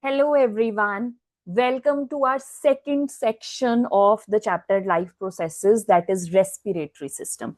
Hello everyone. Welcome to our second section of the chapter life processes, that is respiratory system.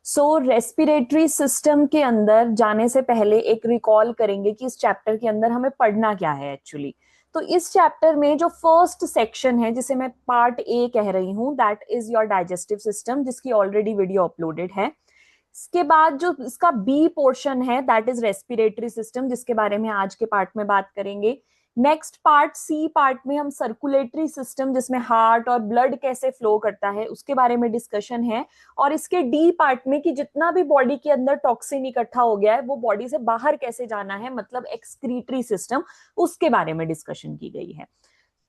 So respiratory system के अंदर जाने से पहले एक recall करेंगे कि इस चैप्टर के अंदर हमें पढ़ना क्या है एक्चुअली। तो इस चैप्टर में जो फर्स्ट सेक्शन है जिसे मैं पार्ट ए कह रही हूँ, that is your digestive system, जिसकी ऑलरेडी वीडियो अपलोडेड है। इसके बाद जो इसका बी पोर्शन है दैट इज रेस्पिरेटरी सिस्टम, जिसके बारे में आज के पार्ट में बात करेंगे। नेक्स्ट पार्ट सी पार्ट में हम सर्कुलेटरी सिस्टम, जिसमें हार्ट और ब्लड कैसे फ्लो करता है उसके बारे में डिस्कशन है। और इसके डी पार्ट में कि जितना भी बॉडी के अंदर टॉक्सिन इकट्ठा हो गया है वो बॉडी से बाहर कैसे जाना है, मतलब एक्सक्रीटरी सिस्टम, उसके बारे में डिस्कशन की गई है।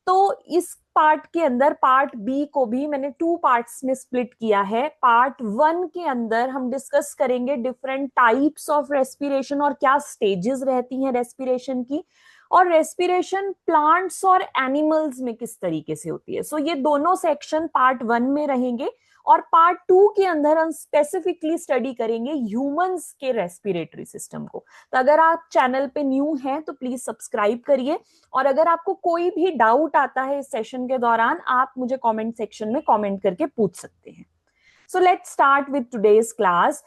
तो इस पार्ट के अंदर पार्ट बी को भी मैंने टू पार्ट्स में स्प्लिट किया है। पार्ट वन के अंदर हम डिस्कस करेंगे डिफरेंट टाइप्स ऑफ रेस्पिरेशन और क्या स्टेजेस रहती हैं रेस्पिरेशन की, और रेस्पिरेशन प्लांट्स और एनिमल्स में किस तरीके से होती है। सो ये दोनों सेक्शन पार्ट वन में रहेंगे। और पार्ट टू के अंदर हम स्पेसिफिकली स्टडी करेंगे ह्यूमंस के रेस्पिरेटरी सिस्टम को। तो अगर आप चैनल पे न्यू हैं तो प्लीज सब्सक्राइब करिए, और अगर आपको कोई भी डाउट आता है इस सेशन के दौरान आप मुझे कमेंट सेक्शन में कमेंट करके पूछ सकते हैं। So let's start with today's class.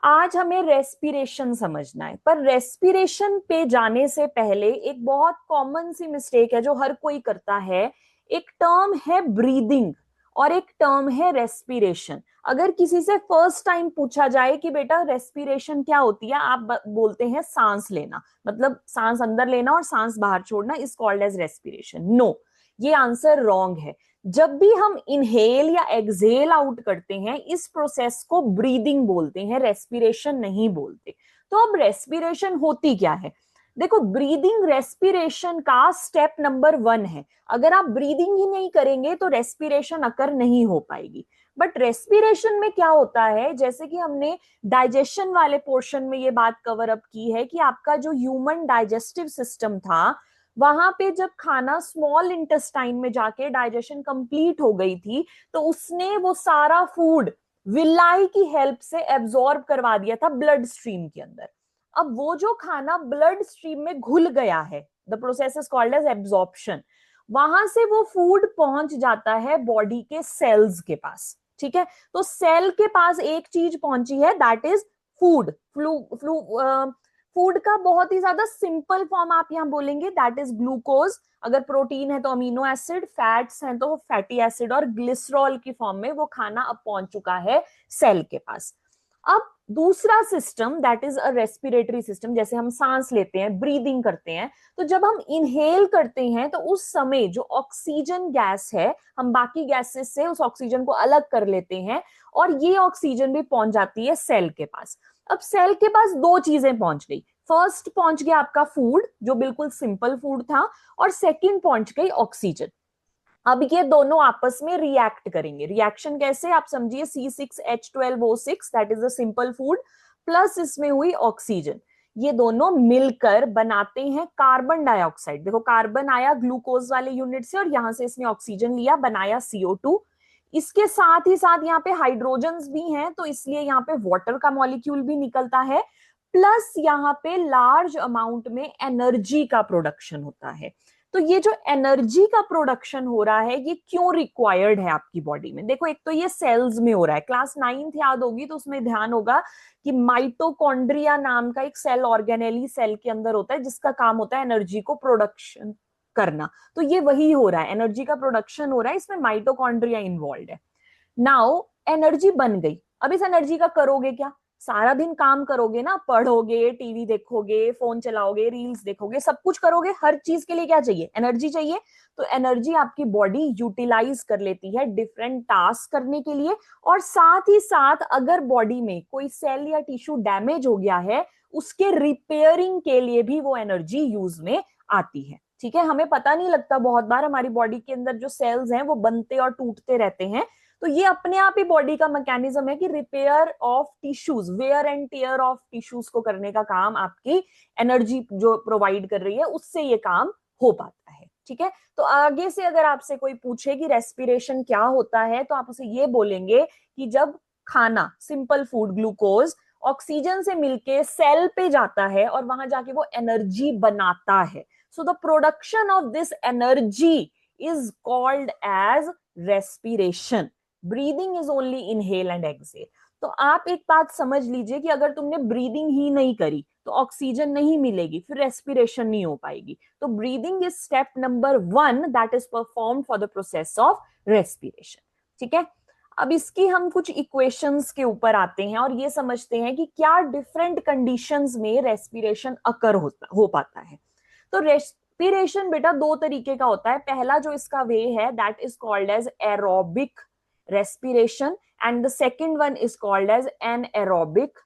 आज हमें रेस्पिरेशन समझना है, पर रेस्पिरेशन पे जाने से पहले एक बहुत कॉमन सी मिस्टेक है जो हर कोई करता है। एक टर्म है ब्रीदिंग और एक टर्म है रेस्पिरेशन। अगर किसी से फर्स्ट टाइम पूछा जाए कि बेटा रेस्पिरेशन क्या होती है, आप बोलते हैं सांस लेना, मतलब सांस अंदर लेना और सांस बाहर छोड़ना is called as respiration. No, ये आंसर रॉन्ग है। जब भी हम इनहेल या एक्सहेल आउट करते हैं इस प्रोसेस को ब्रीदिंग बोलते हैं, रेस्पिरेशन नहीं बोलते। तो अब रेस्पिरेशन होती क्या है? देखो, ब्रीदिंग रेस्पिरेशन का स्टेप नंबर 1 है। अगर आप ब्रीदिंग ही नहीं करेंगे तो रेस्पिरेशन अकर नहीं हो पाएगी। बट रेस्पिरेशन में क्या होता है, जैसे कि हमने डाइजेशन वाले पोर्शन में ये बात कवर अप की है कि आपका जो ह्यूमन डाइजेस्टिव सिस्टम था, वहां पे जब खाना स्मॉल इंटेस्टाइन में जाके डाइजेशन कंप्लीट हो गई थी तो उसने वो सारा फूड विलाई की हेल्प से एब्जॉर्ब करवा दिया था ब्लड स्ट्रीम के अंदर। अब वो जो खाना ब्लड स्ट्रीम में घुल गया है, the process is called as absorption. वहां से वो फूड पहुंच जाता है बॉडी के सेल्स के पास। ठीक है, तो सेल के पास एक चीज पहुंची है, that is food. Flu flu food का बहुत ही ज्यादा सिंपल फॉर्म आप यहां बोलेंगे, दैट इज ग्लूकोज। अगर प्रोटीन है तो अमीनो एसिड, फैट्स हैं तो फैटी एसिड, और ग्लिसरॉल की फॉर्म में वो खाना अब पहुंच चुका है सेल के पास। अब दूसरा system that is a respiratory system, जैसे हम सांस लेते हैं, ब्रीदिंग करते हैं, तो जब हम इनहेल करते हैं तो उस समय जो ऑक्सीजन गैस है, हम बाकी गैसेस से उस ऑक्सीजन को अलग कर लेते हैं और ये ऑक्सीजन भी पहुंच जाती है सेल के पास। अब सेल के पास दो चीजें पहुंच गई। फर्स्ट पहुंच गया आपका फूड जो बिल्कुल सिंपल फूड था, और सेकंड पहुंच गई ऑक्सीजन। अब ये दोनों आपस में रिएक्ट करेंगे। रिएक्शन कैसे, आप समझिए, C6H12O6 that is a simple food plus इसमें हुई ऑक्सीजन, ये दोनों मिलकर बनाते हैं कार्बन डाइऑक्साइड। देखो, कार्बन आया ग्लूकोज वाले यूनिट से और यहां से इसने ऑक्सीजन लिया, बनाया CO2। इसके साथ ही साथ यहाँ पे हाइड्रोजन्स भी हैं तो इसलिए यहाँ पे वाटर का मॉलिक्यूल भी निकलता है, प्लस यहाँ पे लार्ज अमाउंट में एनर्जी का प्रोडक्शन होता है। तो ये जो एनर्जी का प्रोडक्शन हो रहा है ये क्यों रिक्वायर्ड है आपकी बॉडी में? देखो, एक तो ये सेल्स में हो रहा है, क्लास 9th याद होगी तो उसमें ध्यान होगा कि माइटोकॉन्ड्रिया नाम का एक सेल ऑर्गेनेली सेल के अंदर होता है जिसका काम होता है एनर्जी को प्रोडक्शन करना। तो ये वही हो रहा है, एनर्जी का प्रोडक्शन हो रहा है, इसमें माइटोकॉन्ड्रिया इन्वॉल्व है। नाउ एनर्जी बन गई, अब इस एनर्जी का करोगे क्या? सारा दिन काम करोगे ना, पढ़ोगे, टीवी देखोगे, फोन चलाओगे, रील्स देखोगे, सब कुछ करोगे, हर चीज के लिए क्या चाहिए? एनर्जी चाहिए। तो एनर्जी आपकी बॉडी यूटिलाइज कर लेती है डिफरेंट टास्क करने के लिए, और साथ ही साथ अगर बॉडी में कोई सेल या टिश्यू डैमेज हो गया है उसके रिपेयरिंग के लिए भी वो एनर्जी यूज में आती है। ठीक है, हमें पता नहीं लगता, बहुत बार हमारी बॉडी के अंदर जो सेल्स हैं वो बनते और टूटते रहते हैं, तो ये अपने आप ही बॉडी का मैकेनिज्म है कि repair of tissues, wear and tear of tissues को करने का काम आपकी एनर्जी जो प्रोवाइड कर रही है उससे ये काम हो पाता है। ठीक है, तो आगे से अगर आपसे कोई पूछे कि रेस्पिरेशन क्या होता है तो आप उसे ये बोलेंगे कि जब खाना, सिंपल फूड, ग्लूकोज ऑक्सीजन से मिलके सेल पे जाता है और वहां जाके वो एनर्जी बनाता है। So the production of this energy is called as respiration. Breathing is only inhale and exhale. तो आप एक बात समझ लीजिए कि अगर तुमने ब्रीदिंग ही नहीं करी तो ऑक्सीजन नहीं मिलेगी, फिर रेस्पिरेशन नहीं हो पाएगी. तो breathing is step number 1 that is perform for the process of respiration. ठीक है. अब इसकी हम कुछ इक्वेशंस के ऊपर आते हैं और ये समझते हैं कि क्या डिफरेंट कंडीशंस में रेस्पिरेशन अकर हो पाता है. तो रेस्पिरेशन बेटा दो तरीके का होता है. पहला जो इसका वे है that is called as aerobic respiration and the second one is called as anaerobic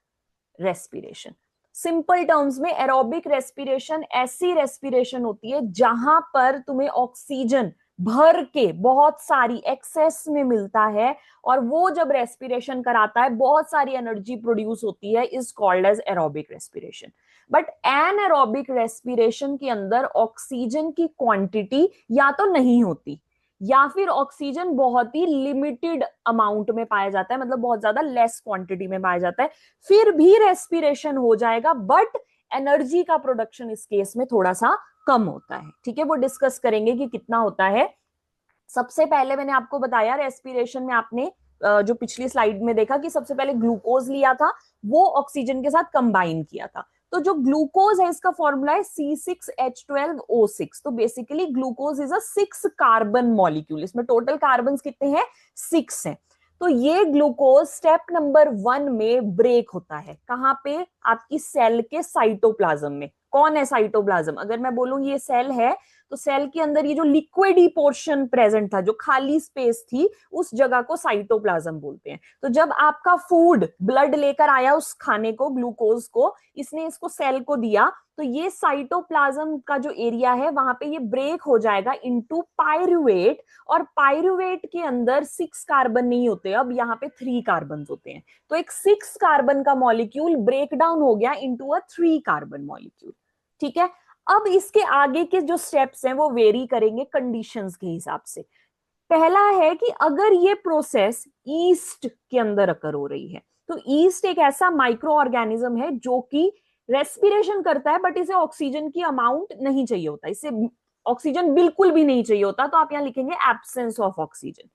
respiration. Simple terms में एरोबिक रेस्पिरेशन ऐसी रेस्पिरेशन होती है जहां पर तुम्हें ऑक्सीजन भर के बहुत सारी एक्सेस में मिलता है और वो जब रेस्पिरेशन कराता है बहुत सारी एनर्जी प्रोड्यूस होती है, is called as aerobic respiration. But anaerobic respiration के अंदर ऑक्सीजन की क्वांटिटी या तो नहीं होती या फिर ऑक्सीजन बहुत ही लिमिटेड अमाउंट में पाया जाता है, मतलब बहुत ज्यादा लेस क्वांटिटी में पाया जाता है. फिर भी रेस्पिरेशन हो जाएगा बट एनर्जी का प्रोडक्शन इस केस में थोड़ा सा कम होता है. ठीक है, वो डिस्कस करेंगे कि कितना होता है. सबसे पहले मैंने आपको बताया रेस्पिरेशन में आपने जो पिछली स्लाइड में देखा कि सबसे पहले ग्लूकोज लिया था, वो ऑक्सीजन के साथ कंबाइन किया था. तो जो ग्लूकोज है इसका फॉर्मूला है C6H12O6. तो basically glucose is a 6 carbon molecule. इसमें टोटल कार्बन कितने हैं? 6 हैं. तो ये ग्लूकोज स्टेप नंबर 1 में ब्रेक होता है. कहां पे? आपकी सेल के साइटोप्लाज्म में. कौन है साइटोप्लाज्म? अगर मैं बोलूं ये सेल है तो सेल के अंदर ये जो लिक्विडी पोर्शन प्रेजेंट था, जो खाली स्पेस थी, उस जगह को साइटोप्लाज्म बोलते हैं. तो जब आपका फूड ब्लड लेकर आया उस खाने को, ग्लूकोज को, इसने इसको सेल को दिया, तो ये साइटोप्लाज्म का जो एरिया है वहां पे ये ब्रेक हो जाएगा इनटू पायरुवेट. और पायरुवेट के अंदर 6 कार्बन नहीं होते, अब यहाँ पे 3 कार्बन होते हैं. तो एक 6 कार्बन का मॉलिक्यूल ब्रेक डाउन हो गया इनटू अ 3 कार्बन मॉलिक्यूल. ठीक है. अब इसके आगे के जो स्टेप्स हैं वो वेरी करेंगे कंडीशंस के हिसाब से. पहला है कि अगर ये प्रोसेस ईस्ट के अंदर अकर हो रही है, तो ईस्ट एक ऐसा माइक्रो ऑर्गेनिज्म है जो कि रेस्पिरेशन करता है बट इसे ऑक्सीजन की अमाउंट नहीं चाहिए होता, इसे ऑक्सीजन बिल्कुल भी नहीं चाहिए होता. तो आप यहां लिखेंगे एब्सेंस ऑफ ऑक्सीजन.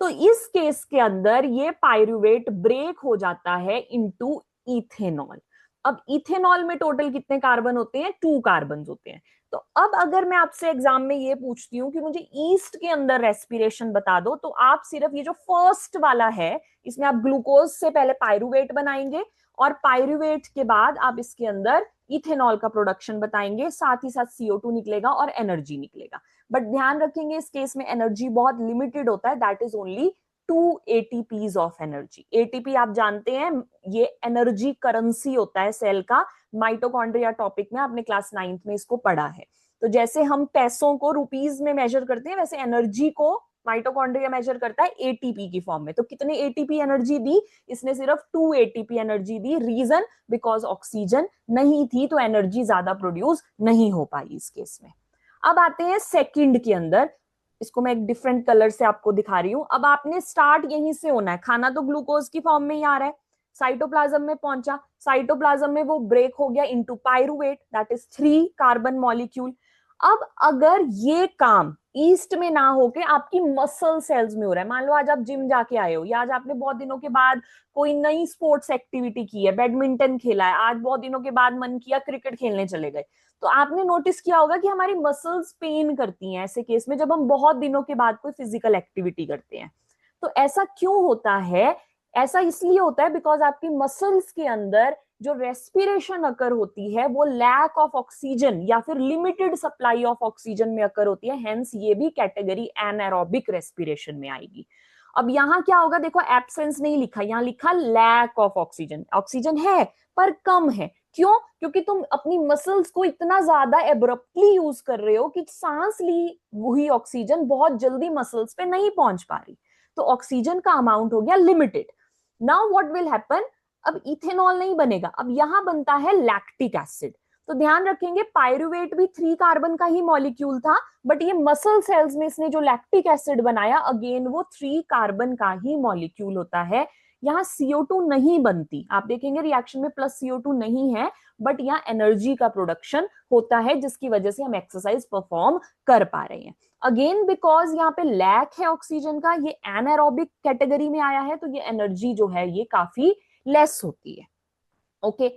तो इस केस के अंदर ये पायरुवेट ब्रेक हो जाता है इनटू इथेनॉल. अब इथेनॉल में टोटल कितने कार्बन होते हैं? 2 कार्बन होते हैं. तो अब अगर मैं आपसे एग्जाम में ये पूछती हूँ कि मुझे ईस्ट के अंदर रेस्पिरेशन बता दो, तो आप सिर्फ ये जो फर्स्ट वाला है इसमें आप ग्लूकोज से पहले पायरुवेट बनाएंगे और पायरुवेट के बाद आप इसके अंदर इथेनॉल का प्रोडक्शन बताएंगे, साथ ही साथ CO2 निकलेगा और एनर्जी निकलेगा. बट ध्यान रखेंगे इस केस में एनर्जी बहुत लिमिटेड होता है, that is only 2 ATPs of energy. ATP आप जानते हैं ये एनर्जी करेंसी होता है सेल का. माइटोकॉन्ड्रिया टॉपिक में आपने क्लास 9th में इसको पढ़ा है. तो जैसे हम पैसों को रुपीज में मेजर करते हैं, वैसे एनर्जी को माइटोकॉन्ड्रिया मेजर करता है ATP की फॉर्म में. तो कितने ATP एनर्जी दी? इसने सिर्फ 2 ATP एनर्जी दी. रीजन? बिकॉज ऑक्सीजन नहीं थी तो एनर्जी ज्यादा प्रोड्यूस नहीं हो पाई इस केस में. अब आते हैं सेकंड के अंदर. इसको मैं एक डिफरेंट कलर से आपको दिखा रही हूं. अब आपने स्टार्ट यहीं से होना है. खाना तो ग्लूकोज की फॉर्म में ही आ रहा है. साइटोप्लाज्म में पहुंचा, साइटोप्लाज्म में वो ब्रेक हो गया into pyruvate, that is 3 carbon molecule. अब अगर ये काम ईस्ट में ना होके आपकी मसल सेल्स में हो रहा है, मान लो आज आप जिम जाके आए हो या आज आपने बहुत दिनों के बाद कोई नई स्पोर्ट्स एक्टिविटी की है, बैडमिंटन खेला है, आज बहुत दिनों के बाद मन किया क्रिकेट खेलने चले गए, तो आपने नोटिस किया होगा कि हमारी मसल्स पेन करती हैं ऐसे केस में जब हम बहुत दिनों के बाद कोई फिजिकल एक्टिविटी करते हैं. तो ऐसा क्यों होता है? ऐसा इसलिए होता है बिकॉज आपकी मसल्स के अंदर जो रेस्पिरेशन अकर होती है वो लैक ऑफ ऑक्सीजन या फिर लिमिटेड सप्लाई ऑफ ऑक्सीजन में अकर होती है. हेंस ये भी कैटेगरी एनाएरोबिक रेस्पिरेशन में आएगी. अब यहाँ क्या होगा? देखो एब्सेंस नहीं लिखा, यहाँ लिखा लैक ऑफ ऑक्सीजन. ऑक्सीजन है पर कम है. क्यों? क्योंकि तुम अपनी मसल्स को इतना ज्यादा एब्रप्टली यूज कर रहे हो कि सांस ली हुई ऑक्सीजन बहुत जल्दी मसल्स पे नहीं पहुंच पा रही. तो ऑक्सीजन का अमाउंट हो गया limited. Now what will happen? अब इथेनॉल नहीं बनेगा, अब यहां बनता है लैक्टिक एसिड. तो ध्यान रखेंगे पायरुवेट भी 3 कार्बन का ही मॉलिक्यूल था, बट ये मसल सेल्स में इसने जो लैक्टिक एसिड बनाया अगेन वो 3 कार्बन का ही मॉलिक्यूल होता है. यहाँ CO2 नहीं बनती, आप देखेंगे रिएक्शन में प्लस CO2 नहीं है, बट यहाँ एनर्जी का प्रोडक्शन होता है जिसकी वजह से हम एक्सरसाइज परफॉर्म कर पा रहे हैं। अगेन बिकॉज यहाँ पे लैक है ऑक्सीजन का, ये एनारोबिक कैटेगरी में आया है, तो ये एनर्जी जो है ये काफी लेस होती है। Okay,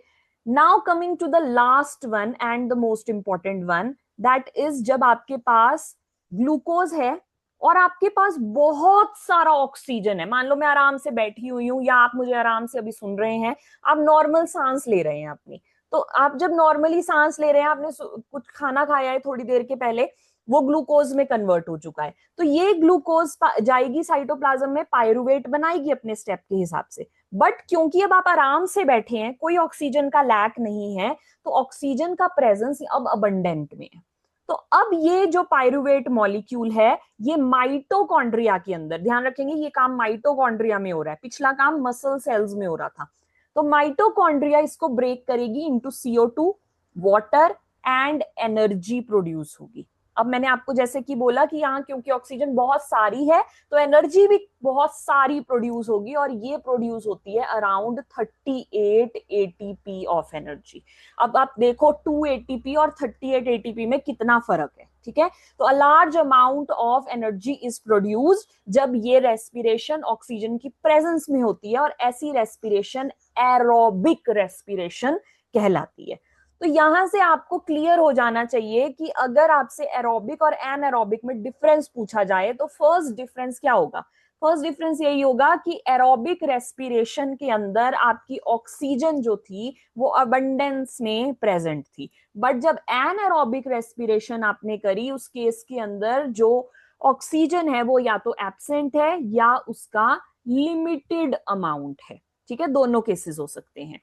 now coming to the last one and the most important one, that is जब आपके पास ग्लूकोज है और आपके पास बहुत सारा ऑक्सीजन है। मान लो मैं आराम से बैठी हुई हूं या आप मुझे आराम से अभी सुन रहे हैं, आप नॉर्मल सांस ले रहे हैं अपनी, तो आप जब नॉर्मली सांस ले रहे हैं, आपने कुछ खाना खाया है थोड़ी देर के पहले, वो ग्लूकोज में कन्वर्ट हो चुका है, तो ये ग्लूकोज जाएगी साइटोप्लाज्म में, पायरुवेट बनाएगी अपने स्टेप के हिसाब से। बट क्योंकि अब आप आराम से बैठे हैं, कोई ऑक्सीजन का लैक नहीं है, तो ऑक्सीजन का प्रेजेंस अब अबंडेंट में है। तो अब ये जो पायरुवेट मॉलिक्यूल है, ये माइटोकॉन्ड्रिया के अंदर, ध्यान रखेंगे ये काम माइटोकॉन्ड्रिया में हो रहा है, पिछला काम मसल सेल्स में हो रहा था। तो माइटोकॉन्ड्रिया इसको ब्रेक करेगी into CO2, water and energy produce होगी। अब मैंने आपको जैसे कि बोला कि यहाँ क्योंकि ऑक्सीजन बहुत सारी है, तो एनर्जी भी बहुत सारी प्रोड्यूस होगी, और ये प्रोड्यूस होती है अराउंड 38 ATP ऑफ एनर्जी। अब आप देखो 2 ATP और 38 ATP में कितना फर्क है, ठीक है। तो a large amount of energy is produced जब ये रेस्पिरेशन ऑक्सीजन की प्रेजेंस में होती है, और ऐसी रेस्पिरेशन एरोबिक रेस्पिरेशन कहलाती है। तो यहां से आपको क्लियर हो जाना चाहिए कि अगर आपसे एरोबिक और एनारोबिक में डिफरेंस पूछा जाए, तो फर्स्ट डिफरेंस क्या होगा? फर्स्ट डिफरेंस यही होगा कि एरोबिक रेस्पिरेशन के अंदर आपकी ऑक्सीजन जो थी वो अबंडेंस में प्रेजेंट थी, बट जब एनारोबिक रेस्पिरेशन आपने करी, उस केस के अंदर जो ऑक्सीजन है वो या तो एब्सेंट है या उसका लिमिटेड अमाउंट है, ठीक है, दोनों केसेस हो सकते हैं।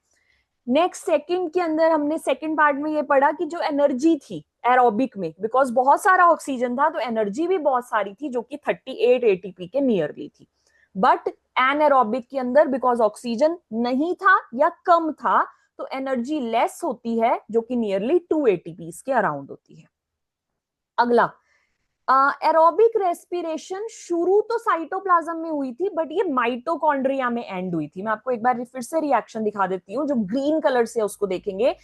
नेक्स्ट सेकंड के अंदर हमने सेकंड पार्ट में ये पढ़ा कि जो एनर्जी थी एरोबिक में, बिकॉज बहुत सारा ऑक्सीजन था तो एनर्जी भी बहुत सारी थी, जो कि 38 ATP के नियरली थी। बट एनएरोबिक के अंदर बिकॉज ऑक्सीजन नहीं था या कम था, तो एनर्जी लेस होती है, जो कि नियरली 2 ATP के अराउंड होती है। अगला, एरोबिक रेस्पिरेशन शुरू तो साइटोप्लाज्म में हुई थी, बट ये माइटोकॉन्ड्रिया में एंड हुई थी। मैं आपको एक बार फिर से रिएक्शन दिखा देती हूँ, जो ग्रीन कलर से उसको देखेंगे,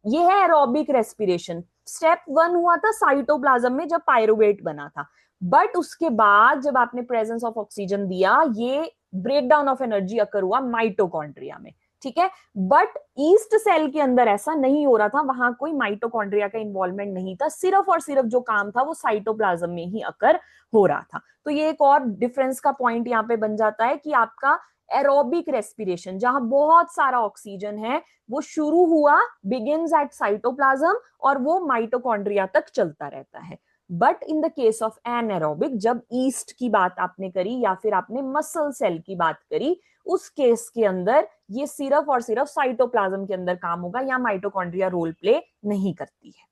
ये है एरोबिक रेस्पिरेशन। स्टेप 1 हुआ था साइटोप्लाज्म में जब पायरुवेट बना था, बट उसके बाद जब आपने प्रेजेंस ऑफ ऑक्सीजन दिया, ये ब्रेकडाउन ऑफ एनर्जी अकर हुआ माइटोकॉन्ड्रिया में, ठीक है। बट ईस्ट सेल के अंदर ऐसा नहीं हो रहा था, वहां कोई माइटोकॉन्ड्रिया का इन्वॉल्वमेंट नहीं था, सिर्फ और सिर्फ जो काम था वो साइटोप्लाज्म में ही अकर हो रहा था। तो ये एक और डिफरेंस का पॉइंट यहाँ पे बन जाता है कि आपका एरोबिक रेस्पिरेशन जहां बहुत सारा ऑक्सीजन है, वो शुरू हुआ, बिगिंस एट साइटोप्लाज्म, और वो माइटोकॉन्ड्रिया तक चलता रहता है। But in the case of anaerobic, जब ईस्ट की बात आपने करी या फिर आपने मसल सेल की बात करी, उस केस के अंदर ये सिर्फ और सिर्फ साइटोप्लाज्म के अंदर काम होगा, या माइटोकॉन्ड्रिया रोल प्ले नहीं करती है।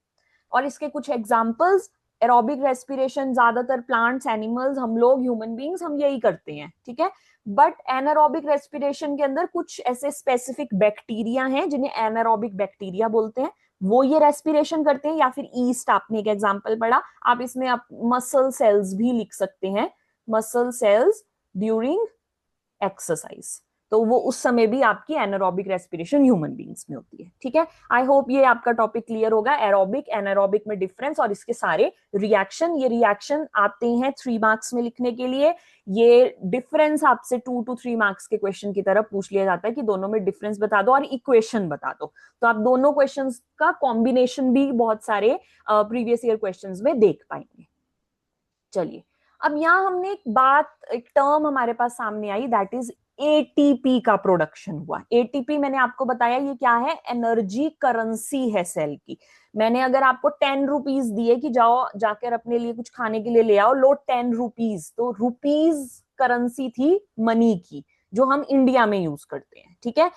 और इसके कुछ एग्जांपल्स, एरोबिक रेस्पिरेशन ज्यादातर प्लांट्स, एनिमल्स, हम लोग ह्यूमन बींग्स हम यही करते हैं, ठीक है। बट एनारोबिक रेस्पिरेशन के अंदर कुछ ऐसे स्पेसिफिक बैक्टीरिया हैं जिन्हें एनारोबिक बैक्टीरिया बोलते हैं, वो ये रेस्पिरेशन करते हैं। या फिर ईस्ट, आपने एक एग्जांपल पढ़ा, आप इसमें आप मसल सेल्स भी लिख सकते हैं, मसल सेल्स ड्यूरिंग एक्सरसाइज, तो वो उस समय भी आपकी एनारोबिक रेस्पिरेशन ह्यूमन बींग्स में होती है, ठीक है। आई होप ये आपका टॉपिक क्लियर होगा, एरोबिक एनारोबिक में डिफरेंस और इसके सारे रिएक्शन। ये रिएक्शन आते हैं 3 मार्क्स में लिखने के लिए। ये डिफरेंस आपसे 2 to 3 मार्क्स के क्वेश्चन की तरफ पूछ लिया जाता है कि दोनों में डिफरेंस बता दो और इक्वेशन बता दो, तो आप दोनों क्वेश्चन का कॉम्बिनेशन भी बहुत सारे प्रीवियस ईयर क्वेश्चन में देख पाएंगे। चलिए, अब यहां हमने एक बात, एक टर्म हमारे पास सामने आई, दैट इज एटीपी का प्रोडक्शन हुआ। एटीपी मैंने आपको बताया ये क्या है, एनर्जी करेंसी है सेल की। मैंने अगर आपको 10 रुपीज दिए कि जाओ जाकर अपने लिए कुछ खाने के लिए ले आओ, लो 10 रुपीज, तो रुपीज करेंसी थी मनी की, जो हम इंडिया में यूज करते हैं, ठीक है।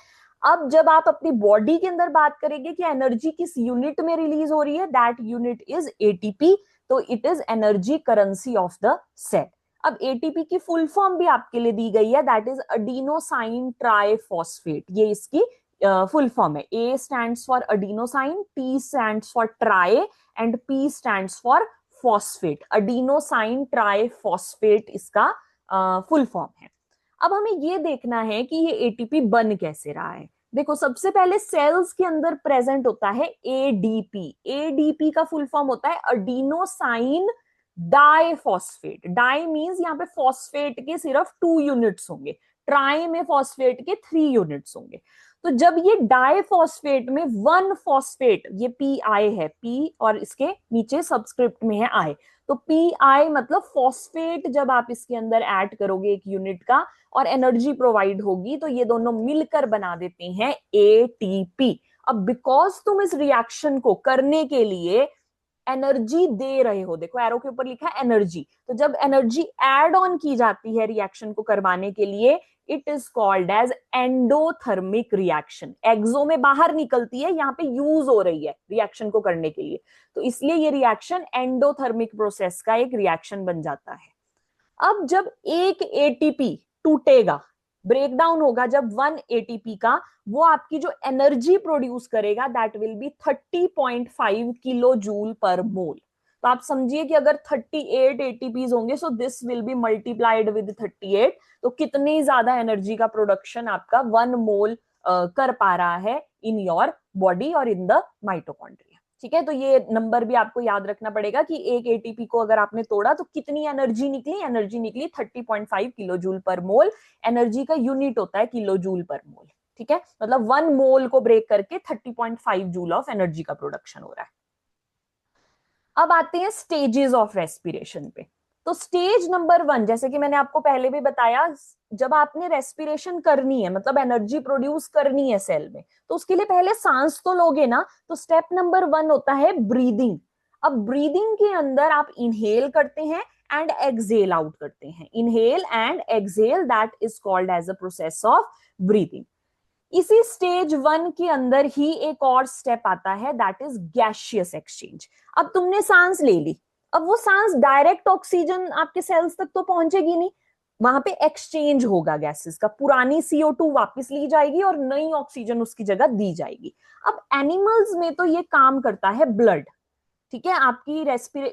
अब जब आप अपनी बॉडी के अंदर बात करेंगे कि एनर्जी किस यूनिट में रिलीज हो रही है, दैट यूनिट इज एटीपी, तो it is energy currency of the cell. अब एटीपी की फुल फॉर्म भी आपके लिए दी गई है, दैट इज अडीनोसाइन ट्राइफॉस्फेट, ये इसकी फुल फॉर्म है। A stands for adenosine, T stands for tri and P stands for phosphate. Adenosine triphosphate इसका फुल फॉर्म है। अब हमें ये देखना है कि ये एटीपी बन कैसे रहा है। देखो, सबसे पहले सेल्स के अंदर प्रेजेंट होता है एडीपी। एडीपी का फुल फॉर्म होता है अडीनोसाइन डाइफॉस्फेट। डाई मींस यहाँ पे फॉस्फेट के सिर्फ 2 यूनिट्स होंगे, ट्राई में फॉस्फेट के 3 यूनिट्स होंगे। तो जब ये डाइफॉस्फेट में 1 फॉस्फेट, ये पी आई है, पी और इसके नीचे सबस्क्रिप्ट में है आई, तो पी आई मतलब फॉस्फेट जब आप इसके अंदर ऐड करोगे 1 यूनिट का और एनर्जी प्रोवाइड होगी, तो ये दोनों मिलकर बना देते हैं एटीपी। अब बिकॉज तुम इस रिएक्शन को करने के लिए एनर्जी दे रहे हो, देखो एरो के ऊपर लिखा है एनर्जी, तो जब एनर्जी एड ऑन की जाती है रिएक्शन को करवाने के लिए, it is called as endothermic reaction. Exo में बाहर निकलती है, यहाँ पे यूज हो रही है रिएक्शन को करने के लिए, तो इसलिए ये रिएक्शन एंडोथर्मिक प्रोसेस का एक रिएक्शन बन जाता है। अब जब एक एटीपी टूटेगा, ब्रेकडाउन होगा जब 1 एटीपी का, वो आपकी जो एनर्जी प्रोड्यूस करेगा that will be 30.5 kilo joule per mole. तो आप समझिए कि अगर 38 एटीपीज होंगे, so this will be multiplied with 38, तो कितनी ज्यादा एनर्जी का प्रोडक्शन आपका 1 मोल कर पा रहा है इन योर बॉडी और इन द माइटोकॉन्ड्रिया। ठीक है, तो ये नंबर भी आपको याद रखना पड़ेगा कि एक एटीपी को अगर आपने तोड़ा तो कितनी एनर्जी निकली, एनर्जी निकली 30.5 किलो जूल पर मोल। एनर्जी का यूनिट होता है किलो जूल पर मोल। ठीक है, मतलब 1 मोल को ब्रेक करके 30.5 जूल ऑफ एनर्जी का प्रोडक्शन हो रहा है। अब आते हैं स्टेजेस ऑफ रेस्पिरेशन पे। तो स्टेज नंबर 1, जैसे कि मैंने आपको पहले भी बताया, जब आपने रेस्पिरेशन करनी है, मतलब एनर्जी प्रोड्यूस करनी है सेल में, तो उसके लिए पहले सांस तो लोगे ना। तो स्टेप नंबर 1 होता है ब्रीदिंग। अब ब्रीदिंग के अंदर आप इनहेल करते हैं एंड एक्सहेल आउट करते हैं। Inhale and exhale, that is called as a process of breathing. इसी स्टेज 1 के अंदर ही एक और स्टेप आता है, दैट इज गैसियस एक्सचेंज। अब तुमने सांस ले ली, अब वो सांस डायरेक्ट ऑक्सीजन आपके सेल्स तक तो पहुंचेगी नहीं, वहां पे एक्सचेंज होगा गैसेस का। पुरानी CO2 वापस ली जाएगी और नई ऑक्सीजन उसकी जगह दी जाएगी। अब एनिमल्स में तो ये काम करता है ब्लड। ठीक है, आपकी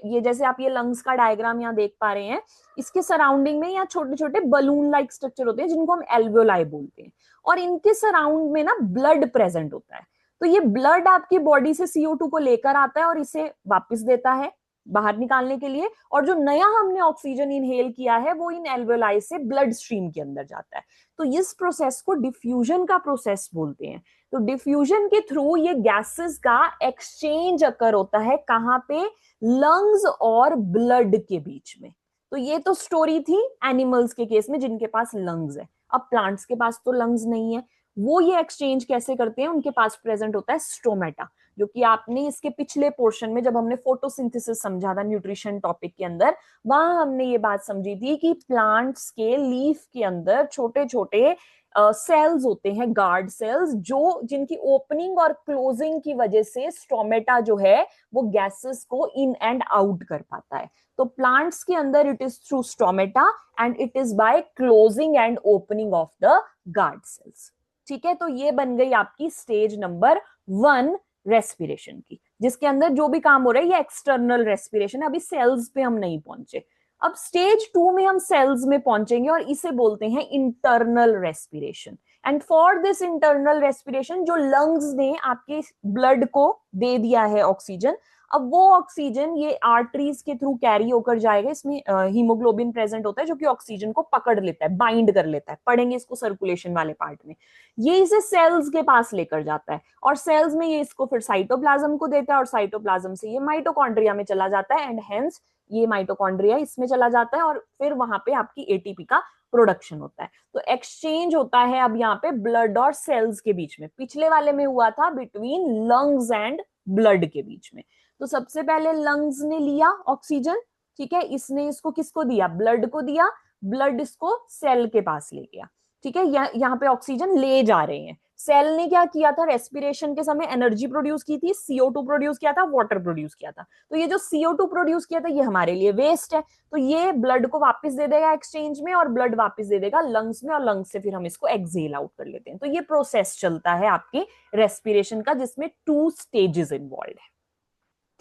ये जैसे आप ये लंग्स का डायग्राम यहाँ देख पा रहे हैं, इसके सराउंडिंग में यहाँ छोटे छोटे बलून लाइक स्ट्रक्चर होते हैं जिनको हम एल्वेओलाई बोलते हैं, और इनके सराउंड में ना ब्लड प्रेजेंट होता है। तो ये ब्लड आपकी बॉडी से CO2 को लेकर आता है और इसे वापस देता है बाहर निकालने के लिए, और जो नया हमने ऑक्सीजन इनहेल किया है वो इन एल्वेओलाई से ब्लड स्ट्रीम के अंदर जाता है। तो इस प्रोसेस को डिफ्यूजन का प्रोसेस बोलते हैं। तो डिफ्यूजन के थ्रू ये गैसेस का एक्सचेंज अकर होता है, कहां पे? लंग्स और ब्लड के बीच में। तो ये तो स्टोरी थी एनिमल्स के केस में जिनके पास लंग्स है। अब प्लांट्स के पास तो लंग्स नहीं है, वो ये एक्सचेंज कैसे करते हैं? उनके पास प्रेजेंट होता है स्टोमेटा, जो कि आपने इसके पिछले पोर्शन में जब हमने फोटोसिंथेसिस समझा था न्यूट्रिशन टॉपिक के अंदर, वहां हमने ये बात समझी थी कि प्लांट्स के लीफ के अंदर छोटे छोटे सेल्स होते हैं, गार्ड सेल्स, जो जिनकी ओपनिंग और क्लोजिंग की वजह से स्टोमेटा जो है वो गैसेस को इन एंड आउट कर पाता है। तो प्लांट्स के अंदर it is through stomata and it is by closing and opening of the guard cells. ठीक है, तो ये बन गई आपकी स्टेज नंबर 1 रेस्पिरेशन की, जिसके अंदर जो भी काम हो रहा है ये एक्सटर्नल रेस्पिरेशन है। अभी सेल्स पे हम नहीं पहुंचे। अब स्टेज 2 में हम सेल्स में पहुंचेंगे और इसे बोलते हैं internal respiration. And for this internal respiration, जो लंग्स ने आपके ब्लड को दे दिया है ऑक्सीजन, अब वो ऑक्सीजन ये आर्टरीज के थ्रू कैरी होकर जाएगा। इसमें हीमोग्लोबिन प्रेजेंट होता है जो कि ऑक्सीजन को पकड़ लेता है, बाइंड कर लेता है। पढ़ेंगे इसको सर्कुलेशन वाले पार्ट में। ये इसे सेल्स के पास लेकर जाता है और सेल्स में ये इसको फिर साइटोप्लाज्म को देता है और साइटोप्लाज्म से ये माइटोकॉन्ड्रिया में चला जाता है एंड हेंस ये माइटोकॉन्ड्रिया इसमें चला जाता है और फिर वहां पे आपकी एटीपी का प्रोडक्शन होता है। तो एक्सचेंज होता है अब यहाँ पे ब्लड और सेल्स के बीच में। पिछले वाले में हुआ था बिटवीन लंग्स एंड ब्लड के बीच में। तो सबसे पहले लंग्स ने लिया ऑक्सीजन, ठीक है, इसने इसको किसको दिया? ब्लड को दिया। ब्लड इसको सेल के पास ले गया। ठीक है, यहाँ पे ऑक्सीजन ले जा रहे हैं। सेल ने क्या किया था? रेस्पिरेशन के समय एनर्जी प्रोड्यूस की थी, CO2 प्रोड्यूस किया था, वाटर प्रोड्यूस किया था। तो ये जो CO2 प्रोड्यूस किया था ये हमारे लिए वेस्ट है, तो ये ब्लड को वापस दे देगा एक्सचेंज में और ब्लड वापस दे देगा लंग्स में और लंग्स से फिर हम इसको एक्सहेल आउट कर लेते हैं। तो ये प्रोसेस चलता है आपकी रेस्पिरेशन का, जिसमें 2 स्टेजेस इन्वॉल्व है।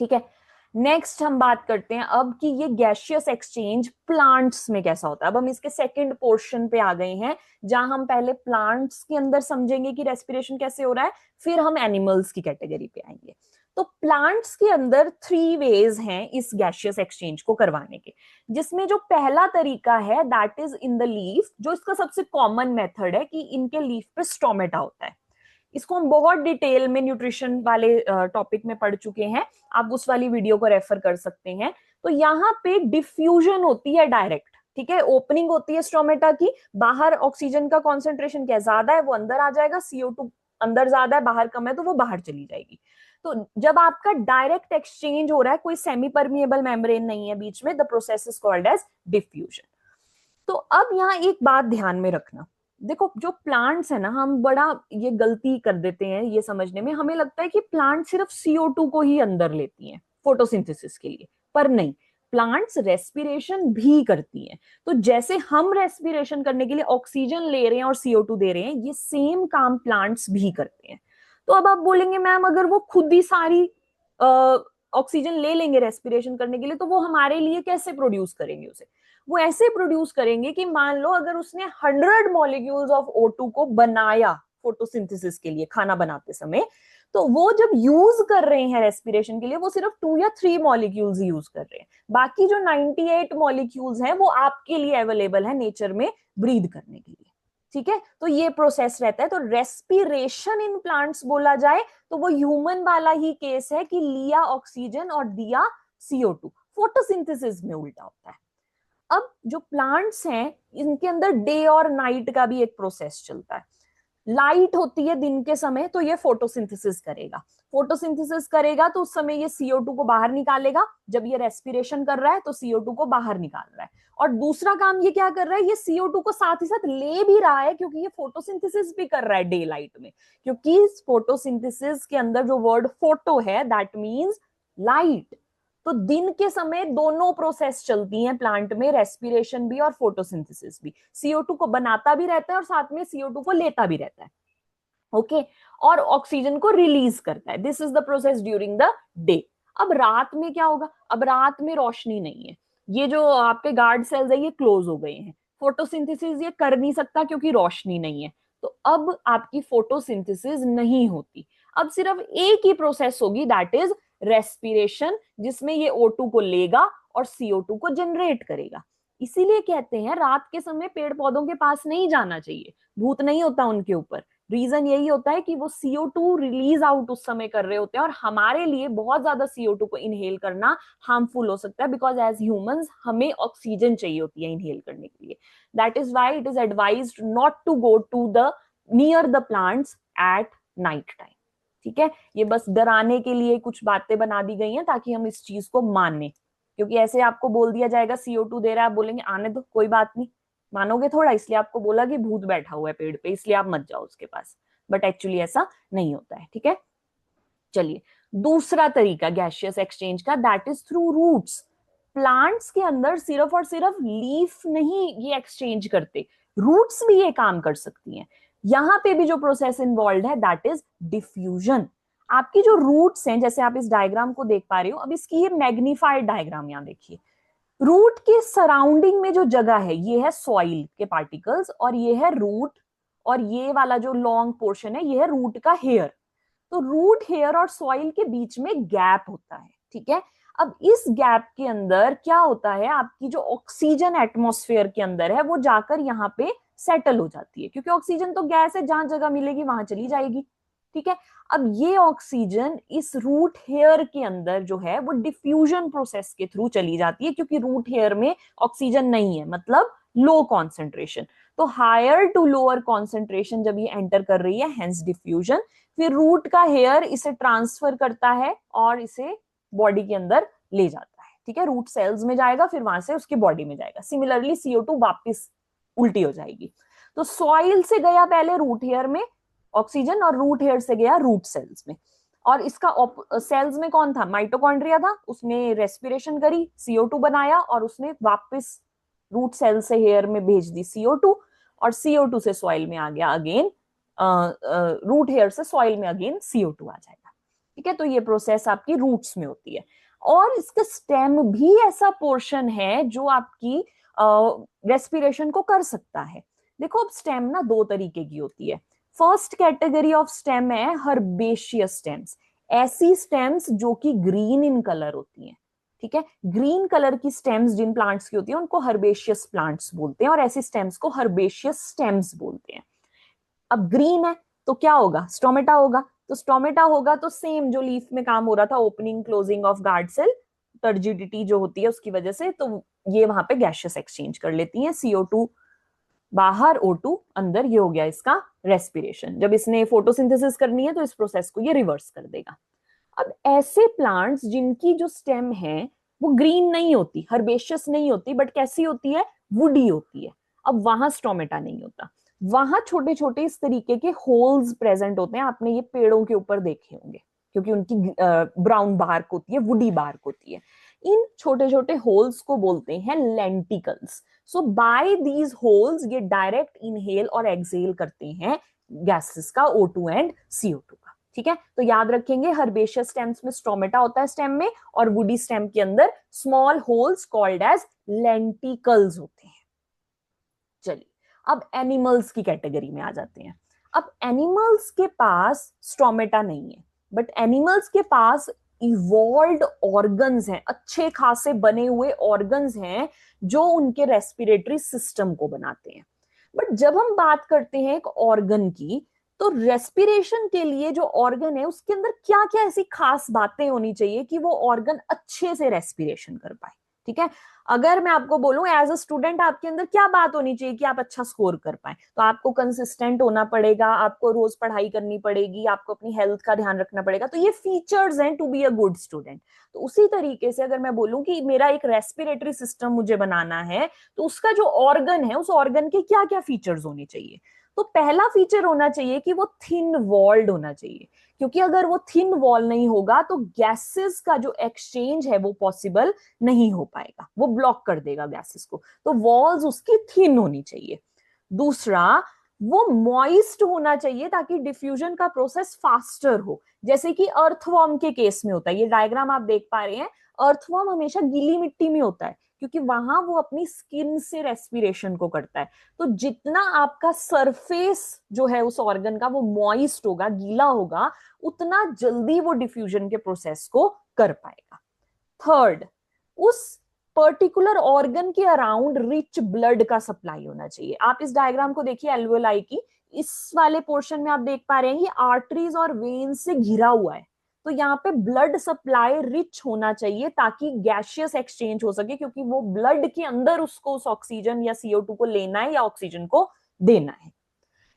ठीक है, नेक्स्ट हम बात करते हैं अब कि ये गैशियस एक्सचेंज प्लांट्स में कैसा होता है। अब हम इसके सेकंड पोर्शन पे आ गए हैं, जहां हम पहले प्लांट्स के अंदर समझेंगे कि रेस्पिरेशन कैसे हो रहा है, फिर हम एनिमल्स की कैटेगरी पे आएंगे। तो प्लांट्स के अंदर 3 वेज हैं इस गैशियस एक्सचेंज को करवाने के, जिसमें जो पहला तरीका है that is in the leaf, जो इसका सबसे कॉमन मेथड है कि इनके लीफ पे स्टोमेटा होता है। इसको हम बहुत डिटेल में न्यूट्रिशन वाले टॉपिक में पढ़ चुके हैं, आप उस वाली वीडियो को रेफर कर सकते हैं। तो यहाँ पे डिफ्यूजन होती है डायरेक्ट, ठीक है, ओपनिंग होती है स्टोमेटा की, बाहर ऑक्सीजन का कॉन्सेंट्रेशन क्या ज्यादा है वो अंदर आ जाएगा, CO2 अंदर ज्यादा है बाहर कम है तो वो बाहर चली जाएगी। तो जब आपका डायरेक्ट एक्सचेंज हो रहा है, कोई सेमी परमिएबल मेम्ब्रेन नहीं है बीच में, the process is called as diffusion. तो अब यहाँ एक बात ध्यान में रखना, देखो जो प्लांट्स है ना, हम बड़ा ये गलती कर देते हैं ये समझने में, हमें लगता है कि प्लांट सिर्फ CO2 को ही अंदर लेती हैं फोटोसिंथेसिस के लिए, पर नहीं, प्लांट्स रेस्पिरेशन भी करती हैं। तो जैसे हम रेस्पिरेशन करने के लिए ऑक्सीजन ले रहे हैं और CO2 दे रहे हैं, ये सेम काम प्लांट्स भी करते हैं। तो अब आप बोलेंगे मैम अगर वो खुद ही सारी ऑक्सीजन ले लेंगे रेस्पिरेशन करने के लिए, तो वो हमारे लिए कैसे प्रोड्यूस करेंगे उसे? वो ऐसे प्रोड्यूस करेंगे कि मान लो अगर उसने 100 मॉलिक्यूल्स ऑफ O2 को बनाया फोटोसिंथेसिस के लिए खाना बनाते समय, तो वो जब यूज कर रहे हैं रेस्पिरेशन के लिए, वो सिर्फ 2 या 3 मॉलिक्यूल्स यूज कर रहे हैं, बाकी जो 98 मॉलिक्यूल्स हैं वो आपके लिए अवेलेबल है नेचर में ब्रीद करने के लिए। ठीक है, तो ये प्रोसेस रहता है। तो रेस्पिरेशन इन प्लांट्स बोला जाए तो वो ह्यूमन वाला ही केस है कि लिया ऑक्सीजन और दिया CO2, फोटोसिंथेसिस में उल्टा होता है। अब जो प्लांट्स हैं इनके अंदर डे और नाइट का भी एक प्रोसेस चलता है। लाइट होती है दिन के समय तो ये फोटोसिंथेसिस करेगा, फोटोसिंथेसिस करेगा तो उस समय ये CO2 को बाहर निकालेगा, जब ये रेस्पिरेशन कर रहा है तो CO2 को बाहर निकाल रहा है। और दूसरा काम ये क्या कर रहा है, ये CO2 को साथ ही साथ ले भी रहा है, क्योंकि ये फोटोसिंथेसिस भी कर रहा है डे लाइट में, क्योंकि फोटोसिंथेसिस के अंदर जो वर्ड फोटो है दैट मीन्स लाइट। तो दिन के समय दोनों प्रोसेस चलती हैं प्लांट में, रेस्पिरेशन भी और फोटोसिंथेसिस भी। CO2 को बनाता भी रहता है और साथ में CO2 को लेता भी रहता है, ओके, और ऑक्सीजन को रिलीज करता है। This is the process during the day. अब रात में क्या होगा? अब रात में रोशनी नहीं है, ये जो आपके गार्ड सेल्स है ये क्लोज हो गए हैं, फोटोसिंथेसिस ये कर नहीं सकता क्योंकि रोशनी नहीं है, तो अब आपकी फोटोसिंथेसिस नहीं होती। अब सिर्फ एक ही प्रोसेस होगी दैट इज रेस्पिरेशन, जिसमें ये O2 को लेगा और CO2 को जनरेट करेगा। इसीलिए कहते हैं रात के समय पेड़ पौधों के पास नहीं जाना चाहिए, भूत नहीं होता उनके ऊपर। रीजन यही होता है कि वो CO2 रिलीज आउट उस समय कर रहे होते हैं, और हमारे लिए बहुत ज्यादा CO2 को इनहेल करना हार्मफुल हो सकता है, बिकॉज एज ह्यूमंस हमें ऑक्सीजन चाहिए होती है इनहेल करने के लिए। That is why it is advised not to go to the near the plants at night time. ठीक है, ये बस डराने के लिए कुछ बातें बना दी गई हैं ताकि हम इस चीज को माने, क्योंकि ऐसे आपको बोल दिया जाएगा CO2 दे रहा है, आप बोलेंगे आने दो कोई बात नहीं, मानोगे थोड़ा, इसलिए आपको बोला कि भूत बैठा हुआ है पेड़ पे इसलिए आप मत जाओ उसके पास, बट एक्चुअली ऐसा नहीं होता है। ठीक है, चलिए दूसरा तरीका गैशियस एक्सचेंज का, that is through roots. Plants के अंदर सिर्फ और सिर्फ लीफ नहीं ये एक्सचेंज करते, रूट्स भी ये काम कर सकती हैं। यहां पे भी जो प्रोसेस इन्वॉल्व है दैट इज डिफ्यूजन। आपकी जो रूट्स हैं, जैसे आप इस डायग्राम को देख पा रहे हो, अब इसकी ये मैग्नीफाइड डायग्राम यहां देखिए, रूट के सराउंडिंग में जो जगह है ये है सॉइल के पार्टिकल्स, और ये है रूट, और ये वाला जो लॉन्ग पोर्शन है ये है रूट का हेयर। तो रूट हेयर और सॉइल के बीच में गैप होता है। ठीक है, अब इस गैप के अंदर क्या होता है, आपकी जो ऑक्सीजन एटमॉस्फेयर के अंदर है वो जाकर यहाँ पे सेटल हो जाती है, क्योंकि ऑक्सीजन तो गैस है, जहां जगह मिलेगी वहां चली जाएगी। ठीक है, अब ये ऑक्सीजन इस रूट हेयर के अंदर जो है वो डिफ्यूजन प्रोसेस के थ्रू चली जाती है, क्योंकि रूट हेयर में ऑक्सीजन नहीं है, मतलब लो कॉन्सेंट्रेशन। तो हायर टू लोअर कॉन्सेंट्रेशन जब ये एंटर कर रही है, हेंस डिफ्यूजन। फिर रूट का हेयर इसे ट्रांसफर करता है और इसे बॉडी के अंदर ले जाता है। ठीक है, रूट सेल्स में जाएगा, फिर वहां से उसकी बॉडी में जाएगा। सिमिलरली CO2 वापस उल्टी हो जाएगी। तो सॉइल से गया पहले रूट हेयर में ऑक्सीजन, और रूट हेयर से गया रूट सेल्स में। और इसका सेल्स में कौन था? माइटोकॉन्ड्रिया था, उसने रेस्पिरेशन करी, CO2 बनाया, और उसने वापस रूट सेल से हेयर में भेज दी CO2, और CO2 से सॉइल में आ गया अगेन, रूट हेयर से सॉइल में अगेन CO2 आ जाएगा। ठीक है, तो ये प्रोसेस आपकी रूट्स में होती है। और इसका स्टेम भी ऐसा पोर्शन है जो आपकी रेस्पिरेशन को कर सकता है। देखो अब स्टेम ना दो तरीके की होती है। फर्स्ट कैटेगरी ऑफ स्टेम है हर्बेशियस स्टेम्स, ऐसी स्टेम्स जो कि ग्रीन इन कलर होती हैं। ठीक है, ग्रीन कलर की स्टेम्स जिन प्लांट्स की होती है उनको हर्बेशियस प्लांट्स बोलते हैं, और ऐसी स्टेम्स को हर्बेशियस स्टेम्स बोलते हैं। अब ग्रीन है तो क्या होगा, स्टोमेटा होगा। तो स्टोमेटा होगा तो सेम जो लीफ में काम हो रहा था, opening closing of guard cell, turgidity जो होती है उसकी वजह से, तो ये वहां पे गैशियस एक्सचेंज कर लेती हैं, CO2 बाहर O2 अंदर, ये हो गया इसका रेस्पिरेशन। जब इसने फोटोसिंथेसिस करनी है तो इस प्रोसेस को ये रिवर्स कर देगा। अब ऐसे प्लांट्स जिनकी जो स्टेम है वो ग्रीन नहीं होती, हर्बेशियस नहीं होती, बट कैसी होती है, वुडी होती है। अब वहां स्टोमेटा नहीं होता, वहां छोटे छोटे इस तरीके के होल्स प्रेजेंट होते हैं। आपने ये पेड़ों के ऊपर देखे होंगे क्योंकि उनकी ब्राउन बार्क होती है, वुडी बार्क होती है। इन छोटे छोटे होल्स को बोलते हैं lenticels. So by these holes ये डायरेक्ट इनहेल और एक्सहेल करते हैं गैसेस का, O2 एंड CO2 का। ठीक है, तो याद रखेंगे हर्बेशियस स्टेम्स में स्टोमेटा होता है स्टेम में, और वुडी स्टेम के अंदर small holes called as lenticels होते हैं। चलिए अब एनिमल्स की कैटेगरी में आ जाते हैं। अब एनिमल्स के पास स्टोमेटा नहीं है, बट एनिमल्स के पास इवॉल्व्ड ऑर्गन्स हैं, अच्छे खासे बने हुए ऑर्गन्स हैं जो उनके रेस्पिरेटरी सिस्टम को बनाते हैं। बट जब हम बात करते हैं एक ऑर्गन की, तो रेस्पिरेशन के लिए जो ऑर्गन है उसके अंदर क्या क्या ऐसी खास बातें होनी चाहिए कि वो ऑर्गन अच्छे से रेस्पिरेशन कर पाए। ठीक है, अगर मैं आपको बोलूं एज अ स्टूडेंट आपके अंदर क्या बात होनी चाहिए कि आप अच्छा स्कोर कर पाए, तो आपको कंसिस्टेंट होना पड़ेगा, आपको रोज पढ़ाई करनी पड़ेगी, आपको अपनी हेल्थ का ध्यान रखना पड़ेगा। तो ये फीचर्स हैं to be a good student. तो उसी तरीके से अगर मैं बोलूं कि मेरा एक रेस्पिरेटरी सिस्टम मुझे बनाना है, तो उसका जो ऑर्गन है उस ऑर्गन के क्या क्या फीचर्स होने चाहिए। तो पहला फीचर होना चाहिए कि वो थिन वॉल्ड होना चाहिए, क्योंकि अगर वो थिन वॉल नहीं होगा तो गैसेस का जो एक्सचेंज है वो पॉसिबल नहीं हो पाएगा, वो ब्लॉक कर देगा गैसेस को। तो वॉल्स उसकी थिन होनी चाहिए। दूसरा, वो मॉइस्ट होना चाहिए ताकि डिफ्यूजन का प्रोसेस फास्टर हो, जैसे कि अर्थवॉर्म के केस में होता है। ये डायग्राम आप देख पा रहे हैं, अर्थवॉर्म हमेशा गीली मिट्टी में होता है क्योंकि वहां वो अपनी स्किन से रेस्पिरेशन को करता है। तो जितना आपका सरफेस जो है उस ऑर्गन का वो मॉइस्ट होगा, गीला होगा, उतना जल्दी वो डिफ्यूजन के प्रोसेस को कर पाएगा। थर्ड, उस पर्टिकुलर ऑर्गन के अराउंड रिच ब्लड का सप्लाई होना चाहिए। आप इस डायग्राम को देखिए एल्वेओलाई की, इस वाले पोर्शन में आप देख पा रहे हैं ये आर्टरीज और वेन्स से घिरा हुआ है। तो यहाँ पे ब्लड सप्लाई रिच होना चाहिए ताकि गैशियस एक्सचेंज हो सके, क्योंकि वो ब्लड के अंदर उसको उस ऑक्सीजन या CO2 को लेना है या ऑक्सीजन को देना है।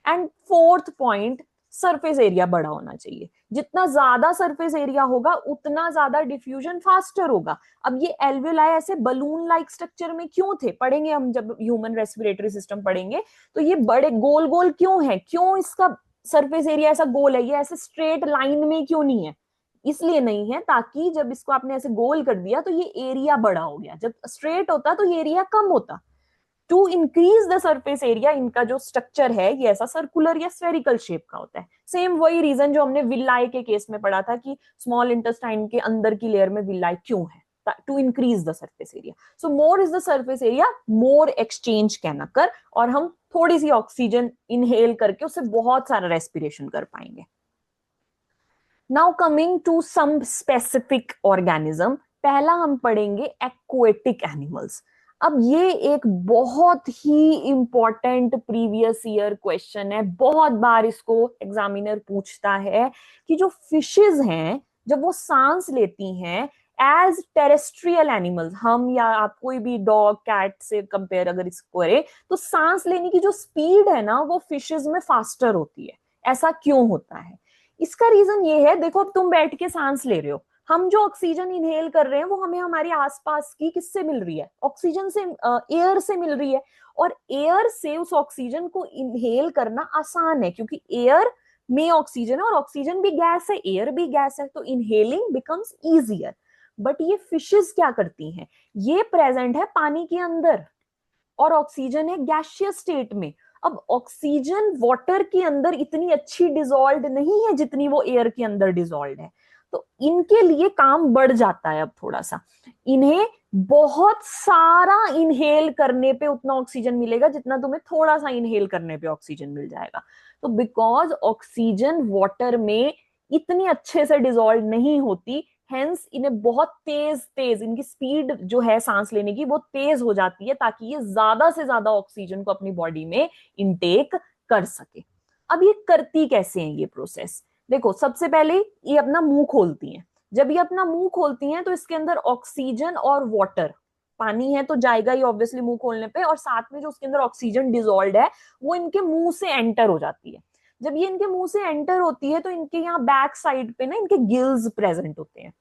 And fourth point, surface area बड़ा होना चाहिए। जितना ज्यादा सरफेस एरिया होगा उतना ज्यादा डिफ्यूजन फास्टर होगा। अब ये एल्वेओलाई ऐसे बलून लाइक स्ट्रक्चर में क्यों थे, पढ़ेंगे हम जब ह्यूमन रेस्पिरेटरी सिस्टम पढ़ेंगे। तो ये बड़े गोल गोल क्यों है, क्यों इसका सरफेस एरिया ऐसा गोल है, ये ऐसे स्ट्रेट लाइन में क्यों नहीं है, इसलिए नहीं है ताकि जब इसको आपने ऐसे गोल कर दिया तो ये एरिया बड़ा हो गया, जब स्ट्रेट होता तो ये एरिया कम होता। To increase the surface area, इनका जो स्ट्रक्चर है ये ऐसा सर्कुलर या स्फेरिकल शेप का होता है। सेम वही रीजन जो हमने विलाई के केस में पढ़ा था कि स्मॉल इंटेस्टाइन के अंदर की लेयर में विलाई क्यों है, to increase the surface area. So more is the surface area, more exchange can occur, और हम थोड़ी सी ऑक्सीजन इनहेल करके उससे बहुत सारा रेस्पिरेशन कर पाएंगे। Now coming to some specific organism, पहला हम पढ़ेंगे एक्वेटिक एनिमल्स। अब ये एक बहुत ही इंपॉर्टेंट प्रीवियस ईयर क्वेश्चन है, बहुत बार इसको एग्जामिनर पूछता है कि जो फिशेज हैं जब वो सांस लेती हैं एज टेरेस्ट्रियल एनिमल्स, हम या आप कोई भी डॉग कैट से कंपेयर अगर इसको करें, तो सांस लेने की जो स्पीड है ना वो फिशेज में फास्टर होती है। ऐसा क्यों होता है, इसका रीजन ये है, देखो अब तुम बैठ के सांस ले रहे हो, हम जो ऑक्सीजन इनहेल कर रहे हैं वो हमें हमारे आसपास की किससे मिल रही है, ऑक्सीजन से, एयर से मिल रही है। और एयर से उस ऑक्सीजन को इनहेल करना आसान है क्योंकि एयर में ऑक्सीजन है और ऑक्सीजन भी गैस है, एयर भी गैस है, तो इनहेलिंग बिकम्स इजियर। बट ये फिशेस क्या करती हैं, ये प्रेजेंट है पानी के अंदर और ऑक्सीजन है गैसियस स्टेट में। अब ऑक्सीजन वाटर के अंदर इतनी अच्छी डिजॉल्व नहीं है जितनी वो एयर के अंदर डिजॉल्व है। तो इनके लिए काम बढ़ जाता है अब थोड़ा सा, इन्हें बहुत सारा इनहेल करने पे उतना ऑक्सीजन मिलेगा जितना तुम्हें थोड़ा सा इनहेल करने पे ऑक्सीजन मिल जाएगा। तो बिकॉज ऑक्सीजन वाटर में इतनी अच्छे से डिसॉल्व नहीं होती, हेंस इन्हें बहुत तेज तेज इनकी स्पीड जो है सांस लेने की वो तेज हो जाती है, ताकि ये ज्यादा से ज्यादा ऑक्सीजन को अपनी बॉडी में इनटेक कर सके। अब ये करती कैसे हैं ये प्रोसेस? देखो, सबसे पहले ये अपना मुंह खोलती हैं। जब ये अपना मुंह खोलती हैं तो इसके अंदर ऑक्सीजन और वाटर, पानी है तो जाएगा ही ऑब्वियसली मुंह खोलने पे, और साथ में जो उसके अंदर ऑक्सीजन डिसॉल्व है वो इनके मुंह से एंटर हो जाती है। जब ये इनके मुंह से एंटर होती है तो इनके यहाँ बैक साइड पे ना इनके गिल्स प्रेजेंट होते हैं।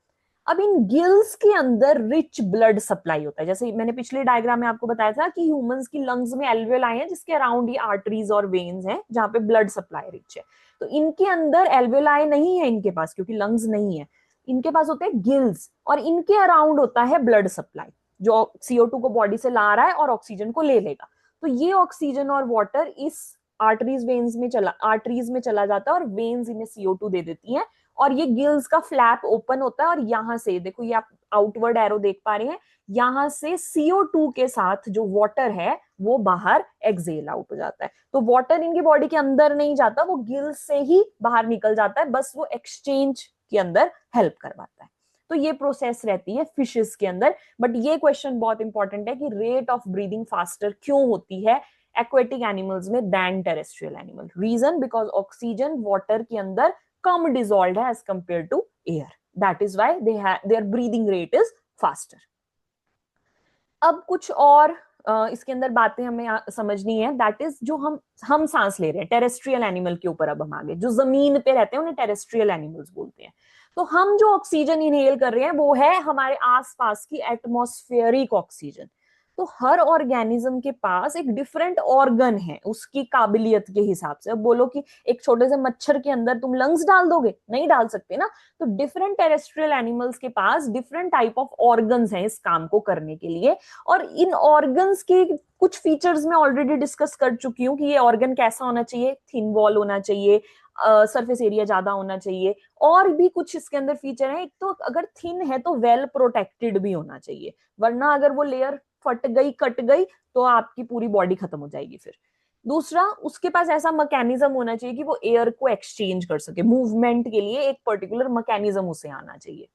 अब इन गिल्स के अंदर रिच ब्लड सप्लाई होता है। जैसे मैंने पिछले डायग्राम में आपको बताया था कि ह्यूमंस की लंग्स में एल्वेलाई हैं जिसके अराउंड ये आर्टरीज और वेन्स हैं जहां पे ब्लड सप्लाई रिच है। तो इनके अंदर एल्वेलाई नहीं है इनके पास, क्योंकि लंग्स नहीं है। इनके पास होते हैं गिल्स, और इनके अराउंड होता है ब्लड सप्लाई जो CO2 को बॉडी से ला रहा है और ऑक्सीजन को ले लेगा। तो ये ऑक्सीजन और वाटर इस आर्टरीज में चला जाता है और वेन्स इन्हें CO2 दे देती हैं, और ये गिल्स का फ्लैप ओपन होता है और यहां से देखो, ये आप आउटवर्ड एरो देख पा रहे हैं, यहां से CO2 के साथ जो वाटर है वो बाहर एक्सेल आउट हो जाता है। तो वाटर इनकी बॉडी के अंदर नहीं जाता, वो गिल्स से ही बाहर निकल जाता है, बस वो एक्सचेंज के अंदर हेल्प करवाता है। तो ये प्रोसेस रहती है फिशेस के अंदर। बट ये क्वेश्चन बहुत इंपॉर्टेंट है कि रेट ऑफ ब्रीदिंग फास्टर क्यों होती है एक्वेटिक एनिमल्स में than terrestrial animal? Reason, because oxygen water के अंदर कम डिसॉल्व है as compare to air, that is why their breathing rate is faster. अब कुछ और इसके अंदर बातें हमें समझनी है, दैट इज जो हम सांस ले रहे हैं टेरेस्ट्रियल एनिमल के ऊपर। अब हम आगे जो जमीन पे रहते हैं उन्हें टेरेस्ट्रियल एनिमल्स बोलते हैं। तो हम जो ऑक्सीजन इनहेल कर रहे हैं वो है हमारे आसपास की एटमॉस्फेरिक ऑक्सीजन। तो हर ऑर्गेनिज्म के पास एक डिफरेंट ऑर्गन है उसकी काबिलियत के हिसाब से। अब बोलो कि एक छोटे से मच्छर के अंदर तुम लंग्स डाल दोगे, नहीं डाल सकते ना। तो डिफरेंट टेरेस्ट्रियल एनिमल्स के पास डिफरेंट टाइप ऑफ ऑर्गन्स हैं इस काम को करने के लिए, और इन ऑर्गन्स के कुछ फीचर्स मैं ऑलरेडी डिस्कस कर चुकी हूँ कि ये ऑर्गन कैसा होना चाहिए, थिन वॉल होना चाहिए, सरफेस एरिया ज्यादा होना चाहिए, और भी कुछ इसके अंदर फीचर है। एक तो अगर थिन है तो वेल प्रोटेक्टेड भी होना चाहिए, वरना अगर वो लेयर फट गई कट गई तो आपकी पूरी बॉडी खत्म हो जाएगी फिर। दूसरा, उसके पास ऐसा मैकेनिज्म होना चाहिए कि वो एयर को एक्सचेंज कर सके, मूवमेंट के लिए एक पर्टिकुलर मैकेनिज्म उसे आना चाहिए।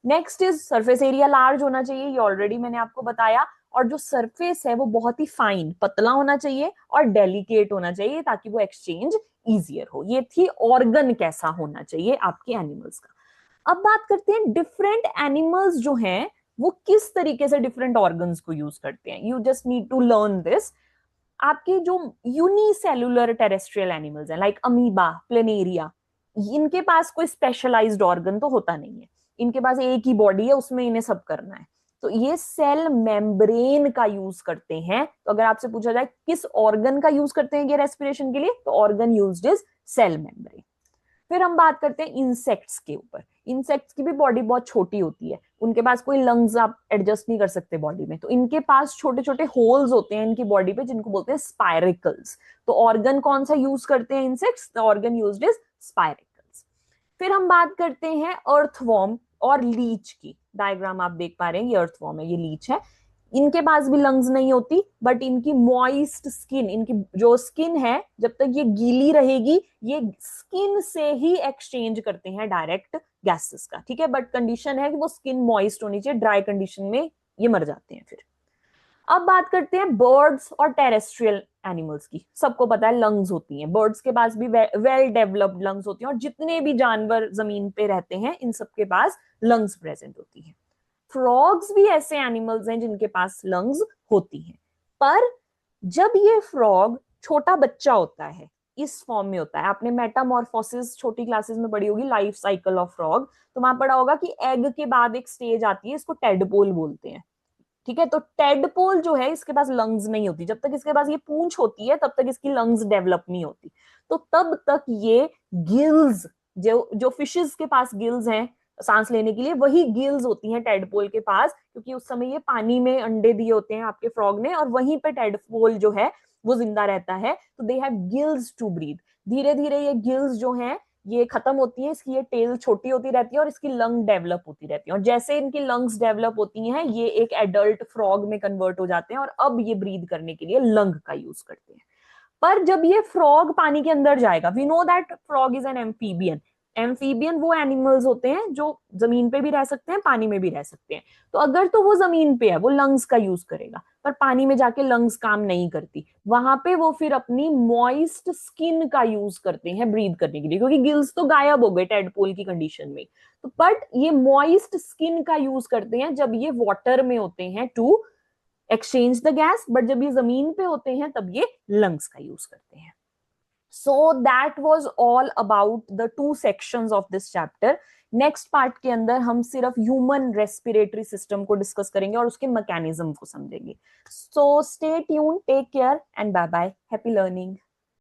Next is surface area large होना चाहिए, ये ऑलरेडी मैंने आपको बताया। और जो सरफेस है वो बहुत ही फाइन पतला होना चाहिए और डेलिकेट होना चाहिए ताकि वो एक्सचेंज इजियर हो। ये थी ऑर्गन कैसा होना चाहिए आपके एनिमल्स का। अब बात करते हैं डिफरेंट एनिमल्स जो हैं वो किस तरीके से डिफरेंट ऑर्गन्स को यूज करते हैं। You just need to learn this. आपके जो यूनिसेलुलर टेरेस्ट्रियल एनिमल्स हैं लाइक अमीबा, प्लेनेरिया, इनके पास कोई स्पेशलाइज्ड ऑर्गन तो होता नहीं है। इनके पास एक ही बॉडी है, उसमें इन्हें सब करना है। तो ये सेल मेम्ब्रेन का यूज करते हैं। तो अगर आपसे पूछा जाए किस ऑर्गन का यूज करते हैं ये रेस्पिरेशन के लिए, तो organ used is cell membrane. फिर हम बात करते हैं इंसेक्ट्स के ऊपर। इंसेक्ट्स की भी बॉडी बहुत छोटी होती है, उनके पास कोई लंग्स आप एडजस्ट नहीं कर सकते बॉडी में, तो इनके पास छोटे छोटे होल्स होते हैं इनकी बॉडी पे जिनको बोलते हैं स्पाइरिकल्स। तो ऑर्गन कौन सा यूज करते हैं insects? The organ used is spiracles. फिर हम बात करते हैं अर्थवॉर्म और लीच की। डायग्राम आप देख पा रहे हैं, ये अर्थवॉर्म है, ये लीच है। इनके पास भी लंग्स नहीं होती, बट इनकी मॉइस्ट स्किन, इनकी जो स्किन है जब तक ये गीली रहेगी ये स्किन से ही एक्सचेंज करते हैं डायरेक्ट गैसेस का, ठीक है। बट कंडीशन है कि वो स्किन मॉइस्ट होनी चाहिए, ड्राई कंडीशन में ये मर जाते हैं फिर। अब बात करते हैं बर्ड्स और टेरेस्ट्रियल एनिमल्स की। सबको पता है लंग्स होती हैं, बर्ड्स के पास भी वेल डेवलप्ड लंग्स होती हैं, और जितने भी जानवर जमीन पे रहते हैं इन सबके पास लंग्स प्रेजेंट होती हैं। फ्रॉग्स भी ऐसे एनिमल्स हैं जिनके पास लंग्स होती हैं। पर जब ये फ्रॉग छोटा बच्चा होता है, इस फॉर्म में होता है, आपने मेटामॉर्फोसिस छोटी क्लासेस में पढ़ी होगी, लाइफ साइकिल ऑफ फ्रॉग, तो वहां पढ़ा होगा कि एग के बाद एक स्टेज आती है, इसको टेडपोल बोलते हैं, ठीक है। तो टेडपोल जो है इसके पास लंग्स नहीं होती, जब तक इसके पास ये पूंछ होती है तब तक इसकी लंग्स डेवलप नहीं होती। तो तब तक ये गिल्स, जो फिशेस के पास गिल्स हैं सांस लेने के लिए, वही गिल्स होती हैं टेडपोल के पास, क्योंकि उस समय ये पानी में अंडे दिए होते हैं आपके फ्रॉग ने, और वहीं पे टेडपोल जो है वो जिंदा रहता है। तो they have gills to breathe. धीरे धीरे ये गिल्स जो हैं ये खत्म होती है, इसकी ये टेल छोटी होती रहती है और इसकी लंग डेवलप होती रहती है, और जैसे इनकी लंग्स डेवलप होती हैं ये एक एडल्ट फ्रॉग में कन्वर्ट हो जाते हैं और अब ये ब्रीद करने के लिए लंग का यूज करते हैं। पर जब ये फ्रॉग पानी के अंदर जाएगा, we know that frog is an amphibian. Amphibian वो एनिमल्स होते हैं जो जमीन पे भी रह सकते हैं, पानी में भी रह सकते हैं। तो अगर तो वो जमीन पे है वो लंग्स का यूज करेगा, पर पानी में जाके लंग्स काम नहीं करती, वहां पे वो फिर अपनी मॉइस्ट स्किन का यूज करते हैं ब्रीद करने के लिए, क्योंकि गिल्स तो गायब हो गए टेडपोल की कंडीशन में। तो बट ये मॉइस्ट स्किन का यूज करते हैं जब ये वाटर में होते हैं to exchange the gas, but जब ये जमीन पे होते हैं तब ये लंग्स का यूज करते हैं। So that was all about the two sections of this chapter. Next part के अंदर हम सिर्फ ह्यूमन रेस्पिरेटरी सिस्टम को डिस्कस करेंगे और उसके मैकेनिज्म को समझेंगे। So stay tune, take care and bye bye, happy learning.